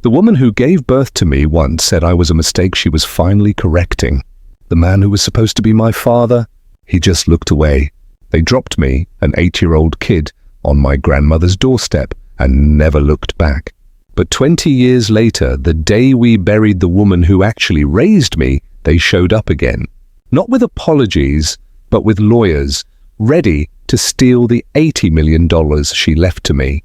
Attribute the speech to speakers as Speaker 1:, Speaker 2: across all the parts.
Speaker 1: The woman who gave birth to me once said I was a mistake she was finally correcting. The man who was supposed to be my father, he just looked away. They dropped me, an 8-year-old kid, on my grandmother's doorstep and never looked back. But 20 years later, the day we buried the woman who actually raised me, they showed up again. Not with apologies, but with lawyers, ready to steal the $80 million she left to me.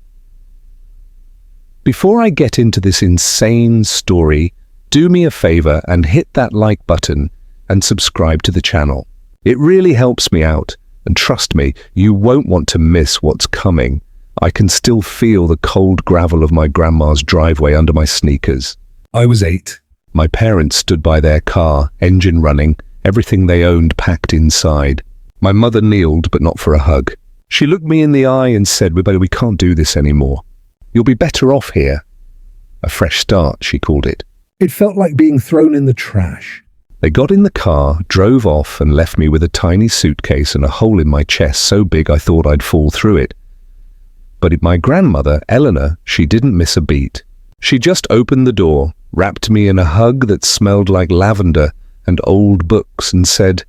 Speaker 1: Before I get into this insane story, do me a favor and hit that like button and subscribe to the channel. It really helps me out, and trust me, you won't want to miss what's coming. I can still feel the cold gravel of my grandma's driveway under my sneakers. I was 8. My parents stood by their car, engine running, everything they owned packed inside. My mother kneeled, but not for a hug. She looked me in the eye and said, we can't do this anymore. You'll be better off here. A fresh start, she called it. It felt like being thrown in the trash. They got in the car, drove off, and left me with a tiny suitcase and a hole in my chest so big I thought I'd fall through it. But my grandmother, Eleanor, she didn't miss a beat. She just opened the door, wrapped me in a hug that smelled like lavender and old books, and said,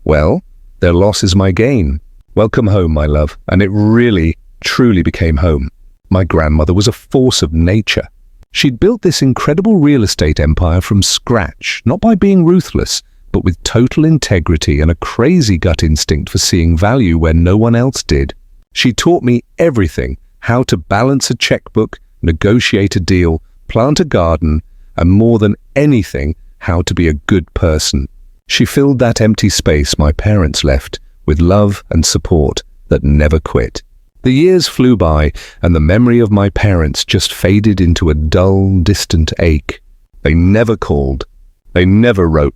Speaker 1: "Well, their loss is my gain. Welcome home, my love." And it really, truly became home. My grandmother was a force of nature. She'd built this incredible real estate empire from scratch, not by being ruthless, but with total integrity and a crazy gut instinct for seeing value where no one else did. She taught me everything: how to balance a checkbook, negotiate a deal, plant a garden, and more than anything, how to be a good person. She filled that empty space my parents left with love and support that never quit. The years flew by, and the memory of my parents just faded into a dull, distant ache. They never called. They never wrote.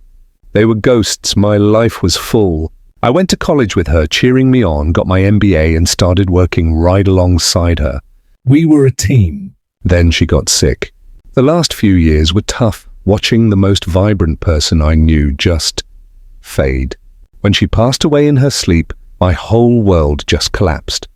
Speaker 1: They were ghosts. My life was full. I went to college with her, cheering me on, got my MBA, and started working right alongside her. We were a team. Then she got sick. The last few years were tough, watching the most vibrant person I knew just fade. When she passed away in her sleep, my whole world just collapsed.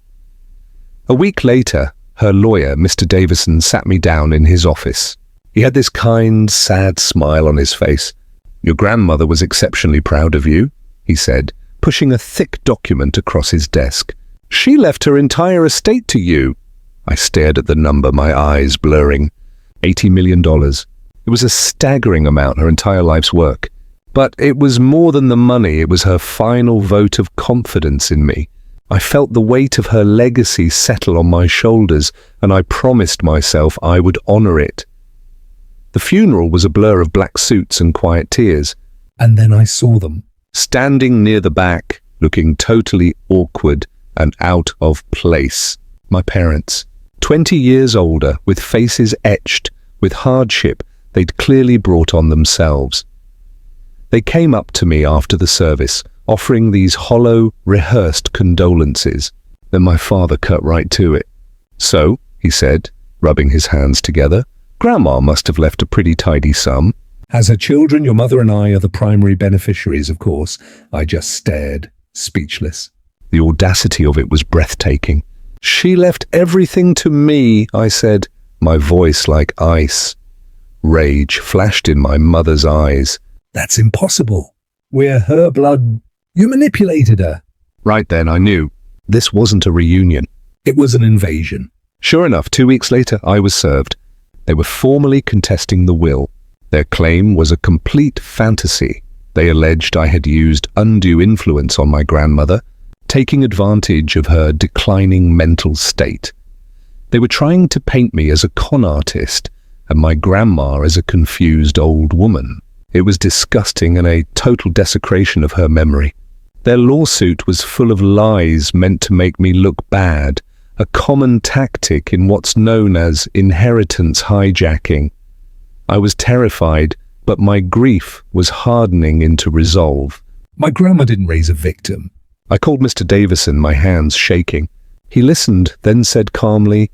Speaker 1: A week later, her lawyer, Mr. Davison, sat me down in his office. He had this kind, sad smile on his face. "Your grandmother was exceptionally proud of you," he said, pushing a thick document across his desk. "She left her entire estate to you." I stared at the number, my eyes blurring. $80 million. It was a staggering amount, her entire life's work. But it was more than the money. It was her final vote of confidence in me. I felt the weight of her legacy settle on my shoulders, and I promised myself I would honor it. The funeral was a blur of black suits and quiet tears. And then I saw them, standing near the back, looking totally awkward and out of place. My parents, 20 years older, with faces etched with hardship they'd clearly brought on themselves. They came up to me after the service, offering these hollow, rehearsed condolences. Then my father cut right to it. "So," he said, rubbing his hands together, "Grandma must have left a pretty tidy sum." "As her children, your mother and I are the primary beneficiaries, of course." I just stared, speechless. The audacity of it was breathtaking. "She left everything to me," I said, my voice like ice. Rage flashed in my mother's eyes. "That's impossible. We're her blood. You manipulated her." Right then I knew. This wasn't a reunion. It was an invasion. Sure enough, 2 weeks later, I was served. They were formally contesting the will. Their claim was a complete fantasy. They alleged I had used undue influence on my grandmother, taking advantage of her declining mental state. They were trying to paint me as a con artist and my grandma as a confused old woman. It was disgusting and a total desecration of her memory. Their lawsuit was full of lies meant to make me look bad, a common tactic in what's known as inheritance hijacking. I was terrified, but my grief was hardening into resolve. My grandma didn't raise a victim. I called Mr. Davison, my hands shaking. He listened, then said calmly,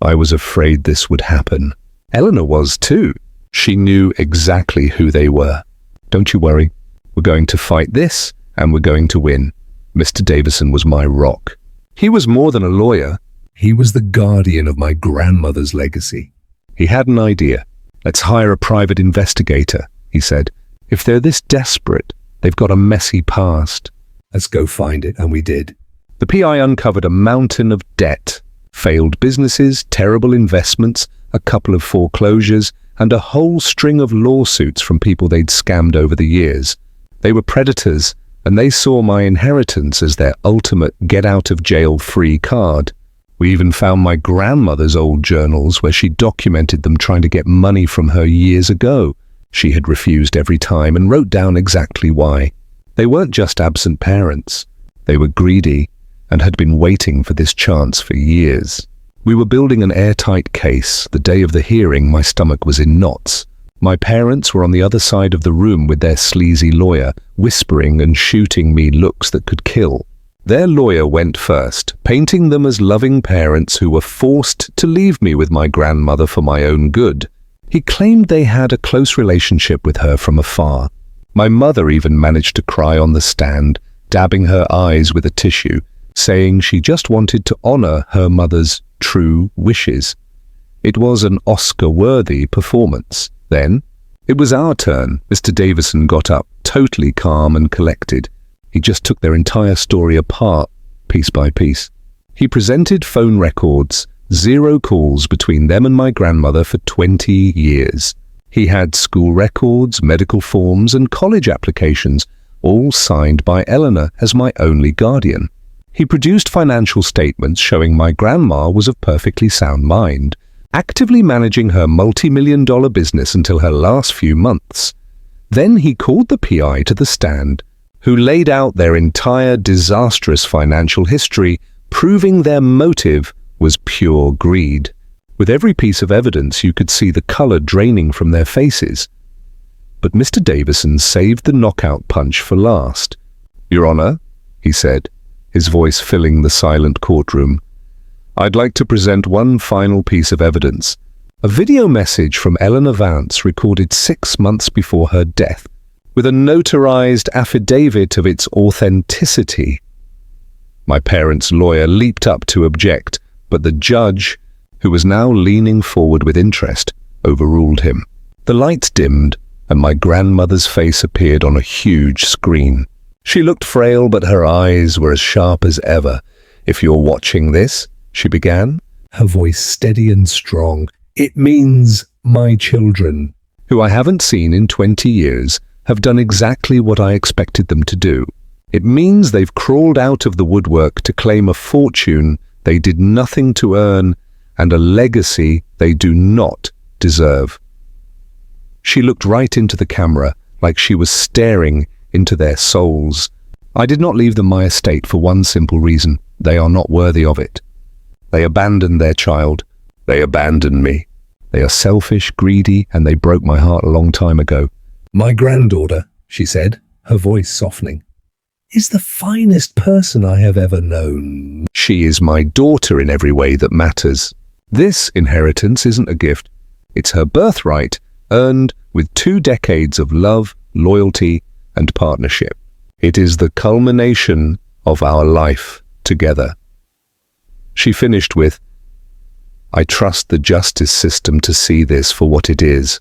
Speaker 1: "I was afraid this would happen." Eleanor was too. She knew exactly who they were. "Don't you worry. We're going to fight this, and we're going to win." Mr. Davison was my rock. He was more than a lawyer. He was the guardian of my grandmother's legacy. He had an idea. "Let's hire a private investigator," he said. "If they're this desperate, they've got a messy past. Let's go find it," and we did. The PI uncovered a mountain of debt, failed businesses, terrible investments, a couple of foreclosures, and a whole string of lawsuits from people they'd scammed over the years. They were predators, and they saw my inheritance as their ultimate get-out-of-jail-free card. We even found my grandmother's old journals where she documented them trying to get money from her years ago. She had refused every time and wrote down exactly why. They weren't just absent parents. They were greedy and had been waiting for this chance for years. We were building an airtight case. The day of the hearing, my stomach was in knots. My parents were on the other side of the room with their sleazy lawyer, whispering and shooting me looks that could kill. Their lawyer went first, painting them as loving parents who were forced to leave me with my grandmother for my own good. He claimed they had a close relationship with her from afar. My mother even managed to cry on the stand, dabbing her eyes with a tissue, saying she just wanted to honor her mother's true wishes. It was an Oscar-worthy performance. Then, it was our turn. Mr. Davison got up, totally calm and collected. He just took their entire story apart, piece by piece. He presented phone records, 0 calls between them and my grandmother for 20 years. He had school records, medical forms, and college applications, all signed by Eleanor as my only guardian. He produced financial statements showing my grandma was of perfectly sound mind, actively managing her multi-million-dollar business until her last few months. Then he called the PI to the stand, who laid out their entire disastrous financial history, proving their motive was pure greed. With every piece of evidence, you could see the color draining from their faces. But Mr. Davison saved the knockout punch for last. "Your Honor," he said, his voice filling the silent courtroom, "I'd like to present one final piece of evidence. A video message from Eleanor Vance recorded 6 months before her death, with a notarized affidavit of its authenticity." My parents' lawyer leaped up to object, but the judge, who was now leaning forward with interest, overruled him. The lights dimmed, and my grandmother's face appeared on a huge screen. She looked frail, but her eyes were as sharp as ever. "If you're watching this," she began, her voice steady and strong, "it means my children, who I haven't seen in 20 years, have done exactly what I expected them to do. It means they've crawled out of the woodwork to claim a fortune they did nothing to earn and a legacy they do not deserve." She looked right into the camera, like she was staring into their souls. "I did not leave them my estate for one simple reason. They are not worthy of it. They abandoned their child. They abandoned me. They are selfish, greedy, and they broke my heart a long time ago. My granddaughter," she said, her voice softening, "is the finest person I have ever known. She is my daughter in every way that matters. This inheritance isn't a gift. It's her birthright, earned with 2 decades of love, loyalty, and partnership. It is the culmination of our life together." She finished with, "I trust the justice system to see this for what it is.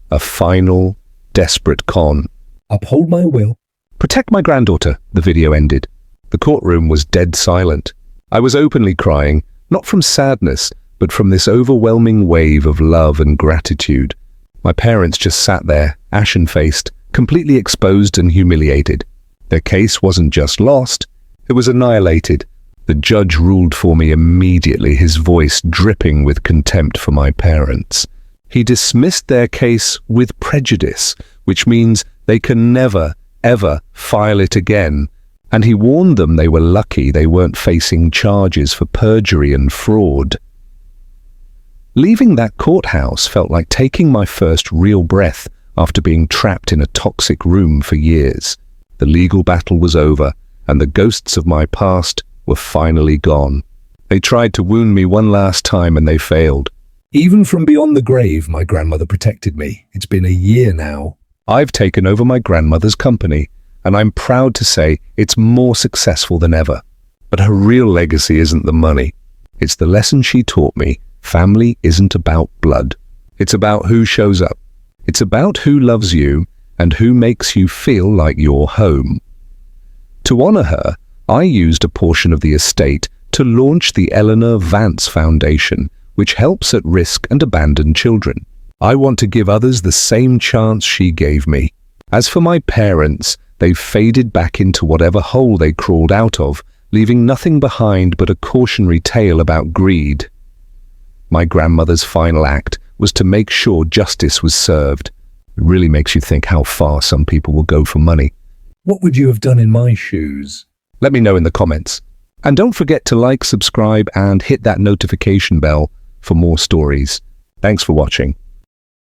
Speaker 1: A final, desperate con. Uphold my will. Protect my granddaughter," the video ended. The courtroom was dead silent. I was openly crying, not from sadness, but from this overwhelming wave of love and gratitude. My parents just sat there, ashen-faced, completely exposed and humiliated. Their case wasn't just lost, it was annihilated. The judge ruled for me immediately, his voice dripping with contempt for my parents. He dismissed their case with prejudice, which means they can never, ever file it again. And he warned them they were lucky they weren't facing charges for perjury and fraud. Leaving that courthouse felt like taking my first real breath after being trapped in a toxic room for years. The legal battle was over, and the ghosts of my past were finally gone. They tried to wound me one last time and they failed. Even from beyond the grave, my grandmother protected me. It's been a year now. I've taken over my grandmother's company, and I'm proud to say it's more successful than ever. But her real legacy isn't the money. It's the lesson she taught me family isn't about blood. It's about who shows up. It's about who loves you and who makes you feel like you're home. To honor her, I used a portion of the estate to launch the Eleanor Vance Foundation, which helps at-risk and abandoned children. I want to give others the same chance she gave me. As for my parents, they've faded back into whatever hole they crawled out of, leaving nothing behind but a cautionary tale about greed. My grandmother's final act was to make sure justice was served. It really makes you think how far some people will go for money.
Speaker 2: What would you have done in my shoes?
Speaker 1: Let me know in the comments. And don't forget to like, subscribe, and hit that notification bell for more stories. Thanks for watching.